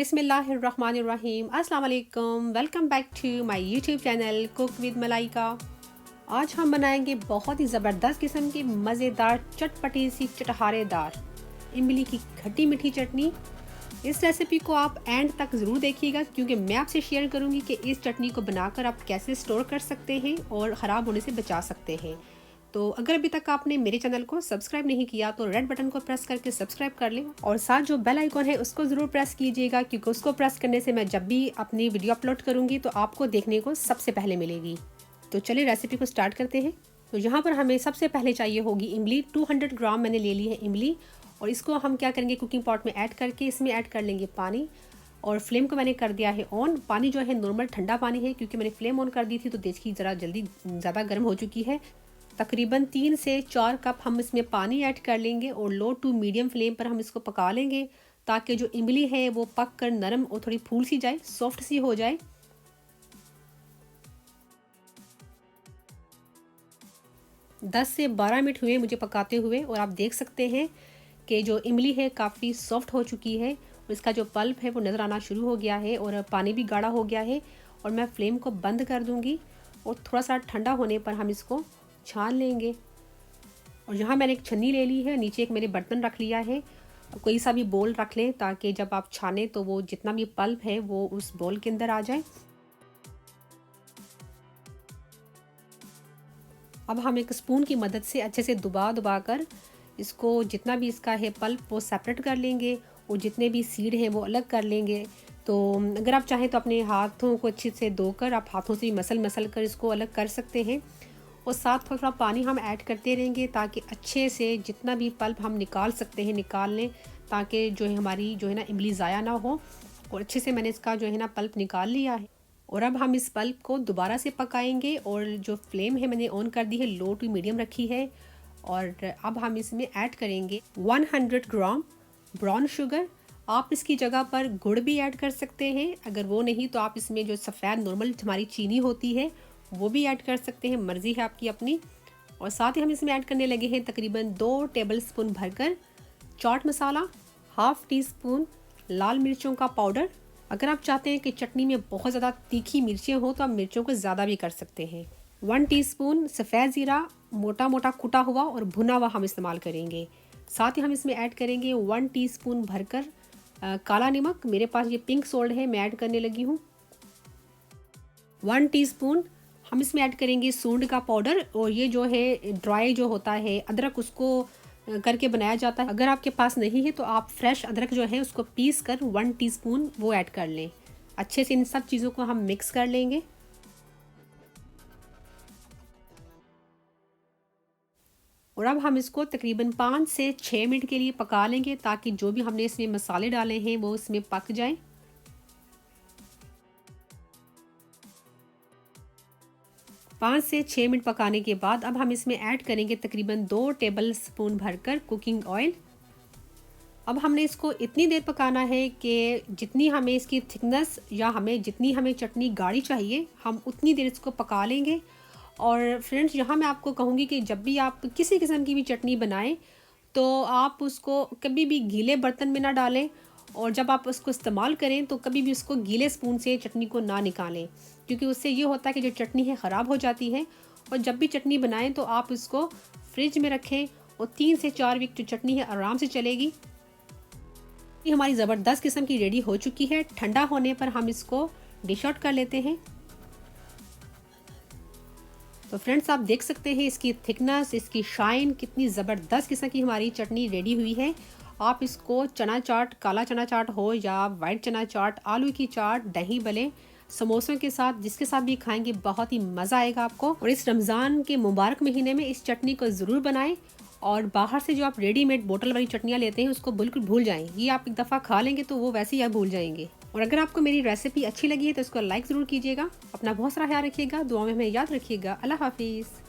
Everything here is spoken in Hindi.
बिस्मिल्लाहिर्रहमानिर्रहीम। अस्सलाम वालेकुम। Welcome back to my YouTube channel cook with Malaika. आज हम बनाएंगे बहुत ही ज़बरदस्त किस्म की मज़ेदार चटपटी सी चटहारेदार इमली की खट्टी मीठी चटनी। इस रेसिपी को आप एंड तक ज़रूर देखिएगा क्योंकि मैं आपसे शेयर करूंगी कि इस चटनी को बनाकर आप कैसे स्टोर कर सकते हैं और ख़राब होने से बचा सकते हैं। तो अगर अभी तक आपने मेरे चैनल को सब्सक्राइब नहीं किया तो रेड बटन को प्रेस करके सब्सक्राइब कर लें और साथ जो बेल आइकॉन है उसको ज़रूर प्रेस कीजिएगा क्योंकि उसको प्रेस करने से मैं जब भी अपनी वीडियो अपलोड करूँगी तो आपको देखने को सबसे पहले मिलेगी। तो चलिए रेसिपी को स्टार्ट करते हैं। तो यहाँ पर हमें सबसे पहले चाहिए होगी इमली। 200 ग्राम मैंने ले ली है इमली और इसको हम क्या करेंगे, कुकिंग पॉट में ऐड करके इसमें ऐड कर लेंगे पानी और फ्लेम को मैंने कर दिया है ऑन। पानी जो है नॉर्मल ठंडा पानी है क्योंकि मैंने फ्लेम ऑन कर दी थी तो देखिए ज़रा जल्दी ज़्यादा गर्म हो चुकी है। तकरीबन 3 से 4 कप हम इसमें पानी ऐड कर लेंगे और लो टू मीडियम फ्लेम पर हम इसको पका लेंगे ताकि जो इमली है वो पक कर नरम और थोड़ी फूल सी जाए, सॉफ्ट सी हो जाए। दस से 12 मिनट हुए मुझे पकाते हुए और आप देख सकते हैं कि जो इमली है काफ़ी सॉफ्ट हो चुकी है और इसका जो पल्प है वो नज़र आना शुरू हो गया है और पानी भी गाढ़ा हो गया है। और मैं फ्लेम को बंद कर दूंगी और थोड़ा सा ठंडा होने पर हम इसको छान लेंगे। और यहाँ मैंने एक छन्नी ले ली है, नीचे एक मेरे बर्तन रख लिया है। कोई सा भी बोल रख लें ताकि जब आप छाने तो वो जितना भी पल्प है वो उस बोल के अंदर आ जाए। अब हम एक स्पून की मदद से अच्छे से दबा कर इसको जितना भी इसका है पल्प वो सेपरेट कर लेंगे और जितने भी सीड हैं वो अलग कर लेंगे। तो अगर आप चाहें तो अपने हाथों को अच्छे से धोकर आप हाथों से मसल कर इसको अलग कर सकते हैं। और साथ थोड़ा थोड़ा पानी हम ऐड करते रहेंगे ताकि अच्छे से जितना भी पल्प हम निकाल सकते हैं निकाल लें ताकि जो है हमारी जो है ना इमली ज़ाया ना हो। और अच्छे से मैंने इसका जो है ना पल्प निकाल लिया है और अब हम इस पल्प को दोबारा से पकाएंगे और जो फ्लेम है मैंने ऑन कर दी है, लो टू मीडियम रखी है। और अब हम इसमें ऐड करेंगे 100 ग्राम ब्राउन शुगर। आप इसकी जगह पर गुड़ भी ऐड कर सकते हैं, अगर वो नहीं तो आप इसमें जो सफ़ेद नॉर्मल हमारी चीनी होती है वो भी ऐड कर सकते हैं, मर्ज़ी है आपकी अपनी। और साथ ही हम इसमें ऐड करने लगे हैं तकरीबन 2 टेबलस्पून भरकर chaat masala, half tea spoon लाल मिर्चों का पाउडर। अगर आप चाहते हैं कि चटनी में बहुत ज़्यादा तीखी मिर्चें हो तो आप मिर्चों को ज़्यादा भी कर सकते हैं। 1 टीस्पून सफ़ेद ज़ीरा मोटा मोटा कुटा हुआ और भुना हुआ हम इस्तेमाल करेंगे। साथ ही हम इसमें ऐड करेंगे 1 टीस्पून भरकर काला नमक। मेरे पास ये पिंक सोल्ट है, मैं ऐड करने लगी हूँ। 1 टीस्पून हम इसमें ऐड करेंगे सूंड का पाउडर और ये जो है ड्राई जो होता है अदरक उसको करके बनाया जाता है। अगर आपके पास नहीं है तो आप फ्रेश अदरक जो है उसको पीस कर 1 टीस्पून वो ऐड कर लें। अच्छे से इन सब चीज़ों को हम मिक्स कर लेंगे। और अब हम इसको तकरीबन 5 से 6 मिनट के लिए पका लेंगे ताकि जो भी हमने इसमें मसाले डाले हैं वो इसमें पक जाएं। 5 से 6 मिनट पकाने के बाद अब हम इसमें ऐड करेंगे तकरीबन 2 टेबलस्पून भरकर कुकिंग ऑयल। अब हमने इसको इतनी देर पकाना है कि जितनी हमें इसकी थिकनेस या जितनी हमें चटनी गाढ़ी चाहिए हम उतनी देर इसको पका लेंगे। और फ्रेंड्स, यहाँ मैं आपको कहूँगी कि जब भी आप किसी किस्म की भी चटनी बनाएं तो आप उसको कभी भी गीले बर्तन में ना डालें और जब आप उसको इस्तेमाल करें तो कभी भी उसको गीले स्पून से चटनी को ना निकालें क्योंकि उससे ये होता है कि जो चटनी है ख़राब हो जाती है। और जब भी चटनी बनाएं तो आप इसको फ्रिज में रखें और 3 से 4 वीक जो चटनी है आराम से चलेगी। ये हमारी ज़बरदस्त किस्म की रेडी हो चुकी है। ठंडा होने पर हम इसको डिश आउट कर लेते हैं। तो फ्रेंड्स, आप देख सकते हैं इसकी थिकनेस, इसकी शाइन, कितनी ज़बरदस्त किस्म की हमारी चटनी रेडी हुई है। आप इसको चना चाट, काला चना चाट हो या वाइट चना चाट, आलू की चाट, दही भले, समोसों के साथ, जिसके साथ भी खाएंगे बहुत ही मज़ा आएगा आपको। और इस रमज़ान के मुबारक महीने में इस चटनी को ज़रूर बनाएं और बाहर से जो आप रेडीमेड बोतल वाली चटनियाँ लेते हैं उसको बिल्कुल भूल जाएं। ये आप एक दफ़ा खा लेंगे तो वो वैसे ही आप भूल जाएंगे। और अगर आपको मेरी रेसिपी अच्छी लगी है तो इसको लाइक ज़रूर कीजिएगा। अपना बहुत सारा ख्याल रखिएगा, दुआ में हमें याद रखिएगा। अल्लाह हाफिज़।